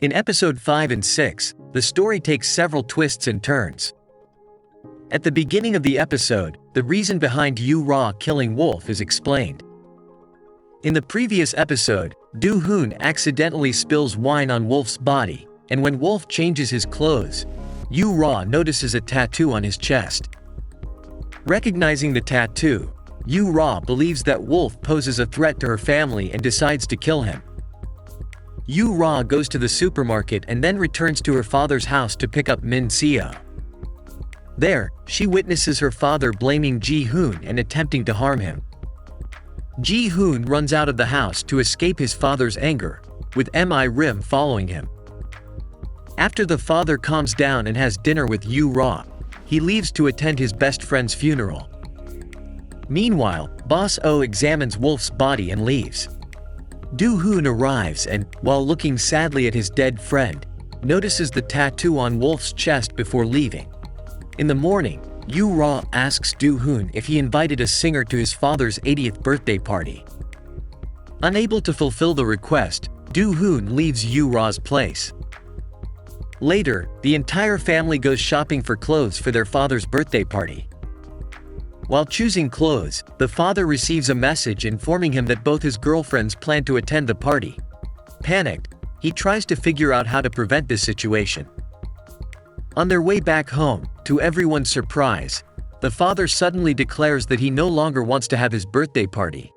In episode 5 and 6, the story takes several twists and turns. At the beginning of the episode, the reason behind Yura killing Wolfe is explained. In the previous episode, Dohoon accidentally spills wine on Wolfe's body, and when Wolfe changes his clothes, Yura notices a tattoo on his chest. Recognizing the tattoo, Yura believes that Wolfe poses a threat to her family and decides to kill him. Yura goes to the supermarket and then returns to her father's house to pick up Min Seo. There, she witnesses her father blaming Ji-hoon and attempting to harm him. Ji-hoon runs out of the house to escape his father's anger, with Mi-rim following him. After the father calms down and has dinner with Yura, he leaves to attend his best friend's funeral. Meanwhile, Boss Oh examines Wolfe's body and leaves. Dohoon arrives and, while looking sadly at his dead friend, notices the tattoo on Wolfe's chest before leaving. In the morning, Yura asks Dohoon if he invited a singer to his father's 80th birthday party. Unable to fulfill the request, Dohoon leaves Yura's place. Later, the entire family goes shopping for clothes for their father's birthday party. While choosing clothes, the father receives a message informing him that both his girlfriends plan to attend the party. Panicked, he tries to figure out how to prevent this situation. On their way back home, to everyone's surprise, the father suddenly declares that he no longer wants to have his birthday party.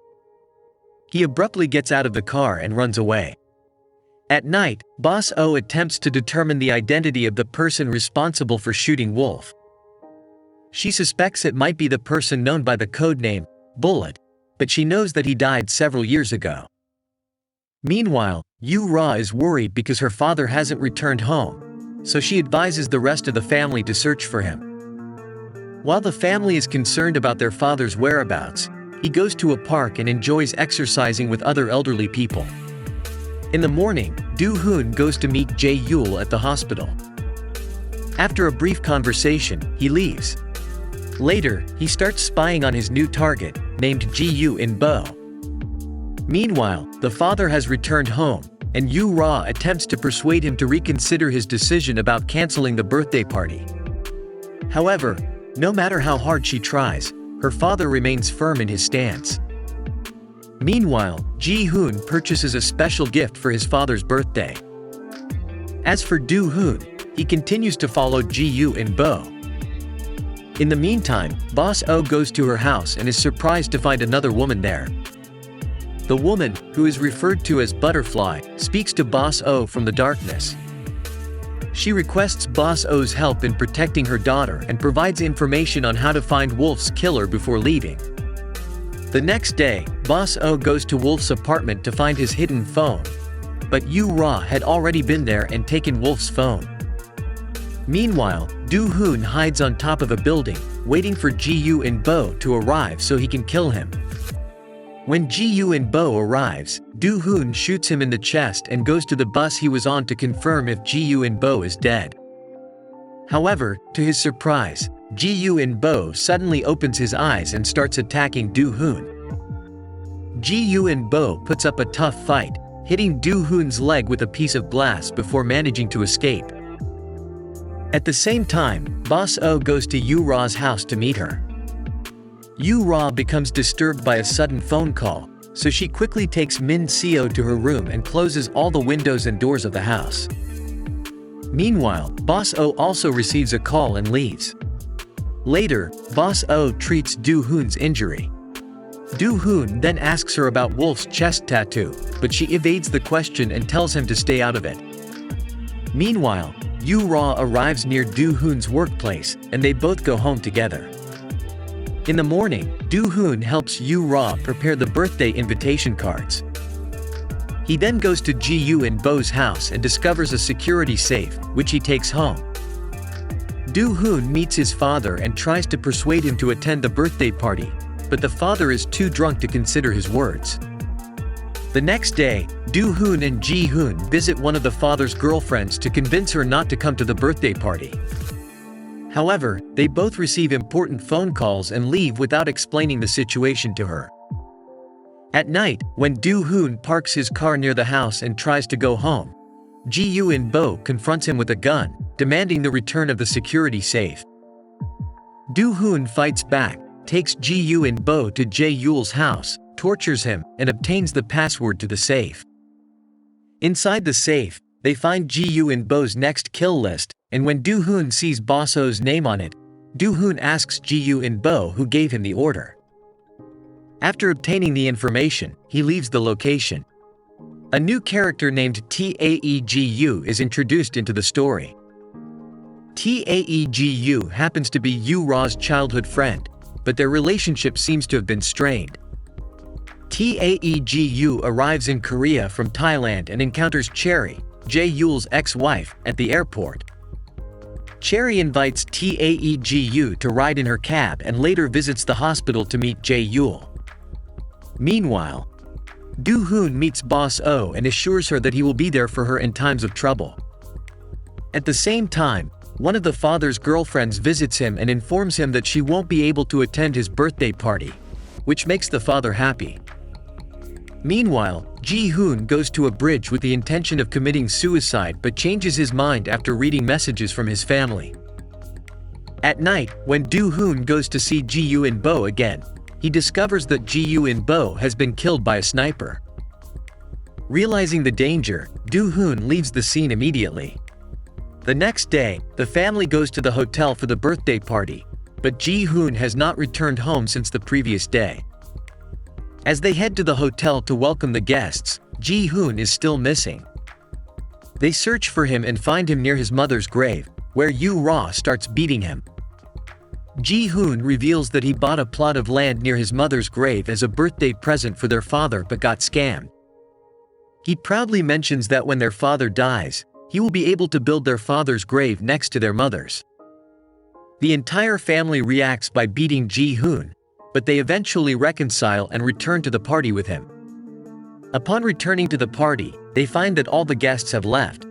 He abruptly gets out of the car and runs away. At night, Boss Oh attempts to determine the identity of the person responsible for shooting Wolfe. She suspects it might be the person known by the codename Bullet, but she knows that he died several years ago. Meanwhile, Yura is worried because her father hasn't returned home, so she advises the rest of the family to search for him. While the family is concerned about their father's whereabouts, he goes to a park and enjoys exercising with other elderly people. In the morning, Dohoon goes to meet Jae-yul at the hospital. After a brief conversation, he leaves. Later, he starts spying on his new target, named Ji-in-bo. Meanwhile, the father has returned home, and Yura attempts to persuade him to reconsider his decision about canceling the birthday party. However, no matter how hard she tries, her father remains firm in his stance. Meanwhile, Ji-hoon purchases a special gift for his father's birthday. As for Dohoon, he continues to follow Ji-in-bo. In the meantime, Boss Oh goes to her house and is surprised to find another woman there. The woman, who is referred to as Butterfly, speaks to Boss Oh from the darkness. She requests Boss Oh's help in protecting her daughter and provides information on how to find Wolfe's killer before leaving. The next day, Boss Oh goes to Wolfe's apartment to find his hidden phone, but Yura had already been there and taken Wolfe's phone. Meanwhile, Dohoon hides on top of a building, waiting for Ji-in-bo to arrive so he can kill him. When Ji-in-bo arrives, Dohoon shoots him in the chest and goes to the bus he was on to confirm if Ji-in-bo is dead. However, to his surprise, Ji-in-bo suddenly opens his eyes and starts attacking Dohoon. Ji-in-bo puts up a tough fight, hitting Dohoon's leg with a piece of glass before managing to escape. At the same time, Boss Oh goes to Yura's house to meet her. Yura becomes disturbed by a sudden phone call, so she quickly takes Min Seo to her room and closes all the windows and doors of the house. Meanwhile, Boss Oh also receives a call and leaves. Later, Boss Oh treats Dohoon's injury. Dohoon then asks her about Wolfe's chest tattoo, but she evades the question and tells him to stay out of it. Meanwhile, Yura arrives near Dohoon's workplace, and they both go home together. In the morning, Dohoon helps Yura prepare the birthday invitation cards. He then goes to Ji-in-bo's house and discovers a security safe, which he takes home. Dohoon meets his father and tries to persuade him to attend the birthday party, but the father is too drunk to consider his words. The next day, Dohoon and Ji-hoon visit one of the father's girlfriends to convince her not to come to the birthday party. However, they both receive important phone calls and leave without explaining the situation to her. At night, when Dohoon parks his car near the house and tries to go home, Ji-Yoon-bo confronts him with a gun, demanding the return of the security safe. Dohoon fights back, takes Ji-Yoon-bo to Jae-Yul's house, tortures him, and obtains the password to the safe. Inside the safe, they find Ji-Yoon-bo's next kill list, and when Dohoon sees Boss Oh's name on it, Dohoon asks Ji-Yoon-bo who gave him the order. After obtaining the information, he leaves the location. A new character named Taegu is introduced into the story. Taegu happens to be Yura's childhood friend, but their relationship seems to have been strained. Taegu arrives in Korea from Thailand and encounters Cherry, Jae-Yul's ex-wife, at the airport. Cherry invites Taegu to ride in her cab and later visits the hospital to meet Jae-Yul. Meanwhile, Dohoon meets Boss Oh and assures her that he will be there for her in times of trouble. At the same time, one of the father's girlfriends visits him and informs him that she won't be able to attend his birthday party, which makes the father happy. Meanwhile, Ji-Hoon goes to a bridge with the intention of committing suicide but changes his mind after reading messages from his family. At night, when Dohoon goes to see Ji-Yoon-bo again, he discovers that Ji-Yoon-bo has been killed by a sniper. Realizing the danger, Dohoon leaves the scene immediately. The next day, the family goes to the hotel for the birthday party, but Ji-Hoon has not returned home since the previous day. As they head to the hotel to welcome the guests, Ji-Hoon is still missing. They search for him and find him near his mother's grave, where Yura starts beating him. Ji-Hoon reveals that he bought a plot of land near his mother's grave as a birthday present for their father but got scammed. He proudly mentions that when their father dies, he will be able to build their father's grave next to their mother's. The entire family reacts by beating Ji-Hoon, but they eventually reconcile and return to the party with him. Upon returning to the party, they find that all the guests have left.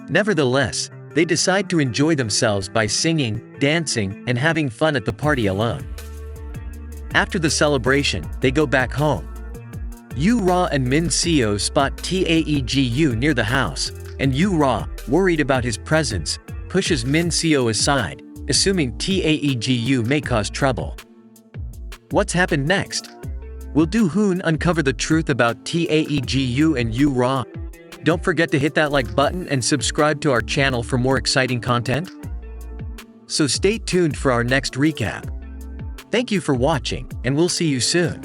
Nevertheless, they decide to enjoy themselves by singing, dancing, and having fun at the party alone. After the celebration, they go back home. Yura and Min-seo spot Taegu near the house, and Yura, worried about his presence, pushes Min-seo aside, assuming Taegu may cause trouble. What's happened next? Will Dohoon uncover the truth about Taegu and Yura? Don't forget to hit that like button and subscribe to our channel for more exciting content. So stay tuned for our next recap. Thank you for watching, and we'll see you soon.